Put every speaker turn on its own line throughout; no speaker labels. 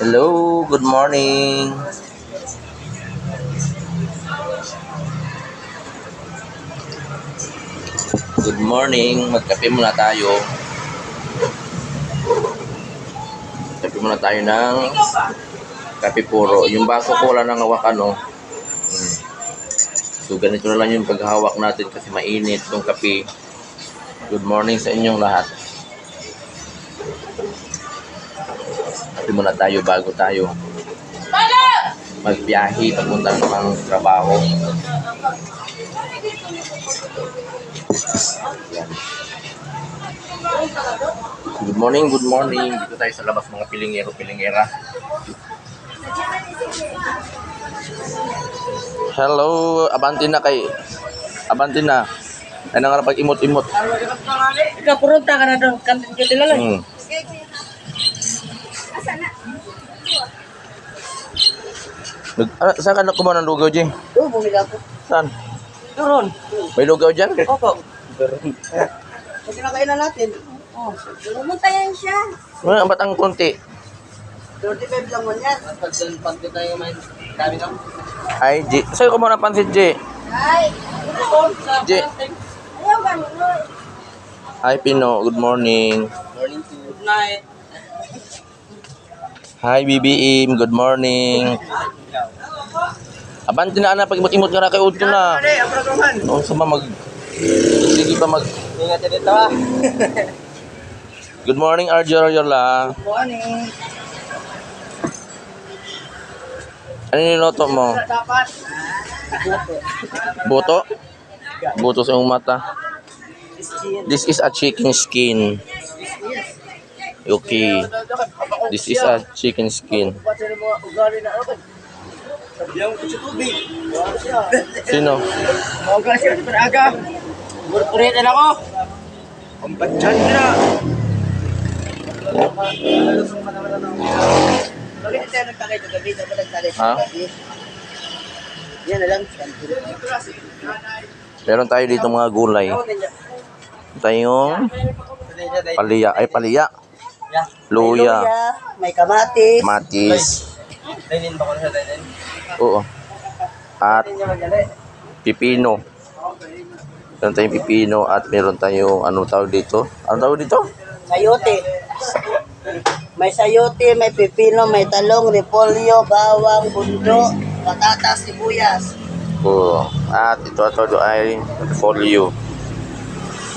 Hello, good morning. Good morning. Magkape muna tayo. Kape muna tayo ng kape puro. Yung baso ko wala nang hawakan, no? So, ganito na lang yung paghahawak natin kasi mainit yung kape. Good morning sa inyong lahat. Kape muna tayo bago tayo magbiyahe papunta ng trabaho. Yan. Good morning, good morning. Dito tayo sa labas mga pilingero-pilingera. Hello, abanti na kay. Abanti na. Ay nang pag imot-imot.
Ikaw purunta ka na doon. Kantin ka tilalay.
Saan ka na kumuha ng lugaw, Jing?
Oo, bumili ako.
Saan?
Doon.
May lugaw dyan?
Opo. Kasi nakainan natin. Oh, pumunta yan siya.
Ano ba't ang konti?
35 lang mo yan. Pag kita yung may dami lang.
Ay, G. Sa'yo kumuha ng pansit, G.
Ay!
G.
Ayaw ganun.
Hi, Pino. Good morning.
Morning to good night.
Hi, BBM. Good morning. Abanti na, anak. Pag imot-imot ka na kay Udto na. Noon sa mag... Sige pa mag...
Ingat dito ah.
Good morning, Arjo Royola.
Good morning.
Ano niloto mo?
Dapat.
Buto? Buto sa iyong mata. This is a chicken skin. Okay. This is a chicken skin. Sino?
Maugal siya sa aga. Murpuritan ako. Ang batyan na. Bakit tayo nagtagay sa gabi? Dapat nagtagay
Ha?
sa gabi. Yan na lang.
Meron tayo dito mga gulay. Tayong palya. Ay, palya. Luya.
May kamatis.
Matis.
Dainin ba ko sa dainin?
Oo. At pipino. Meron tayong pipino at meron tayong anong tawag dito? Anong tawag dito?
Sayote. May sayote, may pipino, may talong, repolyo, bawang, bundo, patatas, sibuyas.
Oo. At ito ay folio.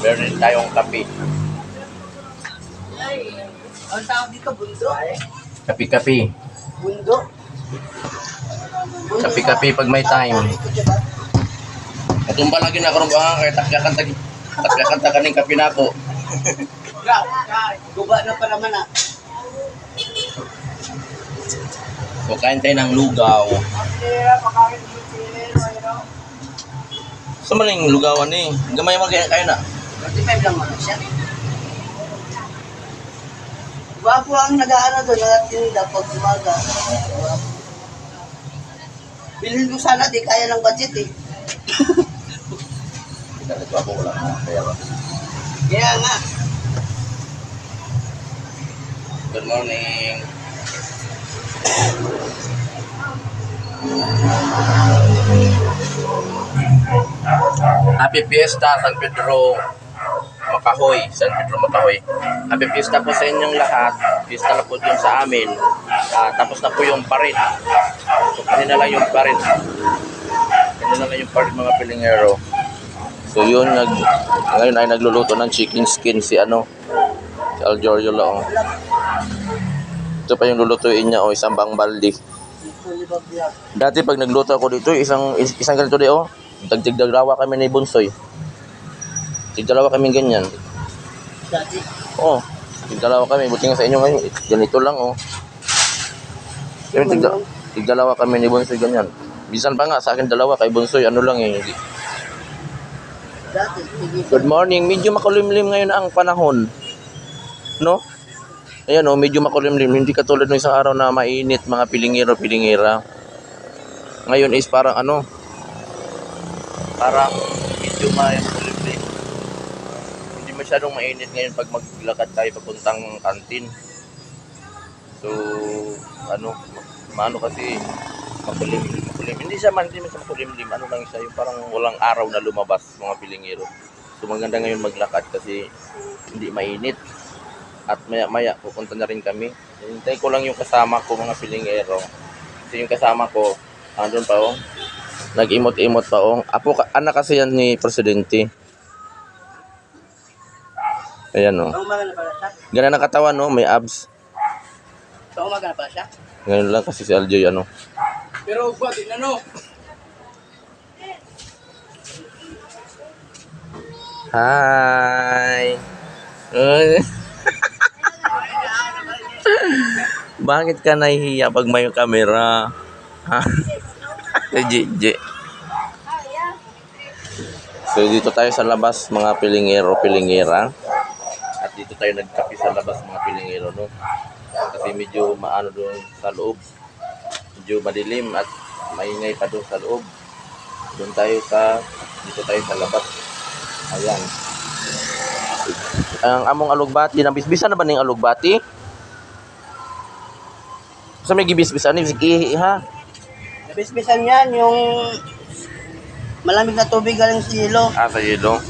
Meron din tayong kape.
Ang tawag dito, bundo.
Kape-kape.
Bundo.
Kape-kape pag may time. Itong palagi na karong ba kay takya-kanta kaning kape nako.
Guba na pa naman ah.
So kain tayo ng lugaw. Sa maling lugawan ni. Gamay mo kayo na.
35 lang naman siya. Gwapo ang nag-aano doon, nag-atinda pag umaga. Bilhin ko sana, di kaya ng budget eh.
Kita nito ako wala na.
Kaya nga.
Good morning. Happy Fiesta San Pedro Macahoy. San Pedro Macahoy. Happy Fiesta po sa inyong lahat. Fiesta na po yung sa amin. Tapos na po yung parit. So kanina lang yung parit. Kanina lang yung parit mga pilingero. So yun, ngayon ay nagluluto ng chicken skin si Aljorio lang. Ito pa yung lulutuin niya isang bang baldi. Dati pag nagluto ako dito, isang ganito di dagdagdaglawa kami ni Bunsoy. Tigdalawa kami ganyan.
Dati.
Oh, tigdalawa kami. Buti nga sa inyo ngayon, ganito lang Pero tigdalawa kami ni Bunsoy ganyan. Bisan pa nga sa akin dalawa kay Bunsoy, ano lang eh.
Dati.
Good morning. Medyo makulimlim ngayon ang panahon. No? Ayan medyo makulimlim. Hindi katulad ng isang araw na mainit mga pilingero-pilingera. Ngayon is parang parang medyo makulimlim. Hindi masyadong mainit ngayon pag maglakad tayo papuntang kantin. So, ano, maano kasi makulim. Hindi siya man, hindi man siya makulimlim. Ano lang siya, yung parang walang araw na lumabas mga pilingero. So maganda ngayon maglakad kasi hindi mainit. At maya pupunta na rin kami. Hintay ko lang yung kasama ko mga pilingero. Kasi yung kasama ko, andun pa oh. Nag-imot-imot pa oh. Anak kasi yan ni Presidente. Ayan oh.
Umaga na pala siya.
Ganun ang katawan no, may abs.
Umaga na pala siya.
Ngayon lang kasi si Aljoy ano.
Pero ugwa, din ano?
Hi. Ay. Bakit ka nahihiya pag may kamera? Ha? Jeje. So dito tayo sa labas mga pilingero, pilingera. At dito tayo nagkape sa labas mga pilingero no. Kasi medyo maano doon sa loob. Medyo madilim at maingay pa doon sa loob. Dito tayo sa labas. Ayan. Ang among alugbati, nabisbisan na ba ning alugbati? Sa may gibisbisan ni sige ha.
Nabisbisan yan, yung malamig na tubig galing sa ilo.
Sa yelo.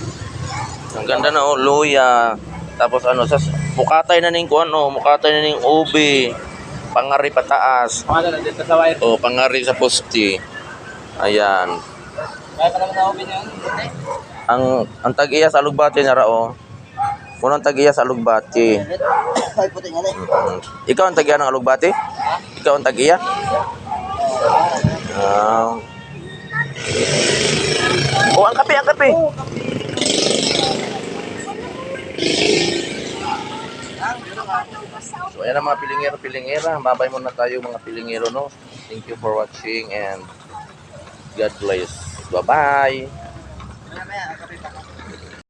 Ang ganda na oh, luya. Tapos ano sa mukatay na ning kuan oh, mukatay na ning ube. Pangari pataas.
Ano na dito sa wire?
Oh, pangari sa poste. Ayan.
Kaya pa naman na-open yun.
Ang tag-iya sa alugbati na ra oh. Kunong tag-iya sa alugbati.
Ay, puti nga na eh.
Ikaw ang tag-iya ng alugbati? Ikaw ang tag-iya? Oh, ang kape, ang kape. So, ayan ang mga pilingero, pilingera. Babay muna tayo mga pilingero, no? Thank you for watching and God bless. Bye-bye.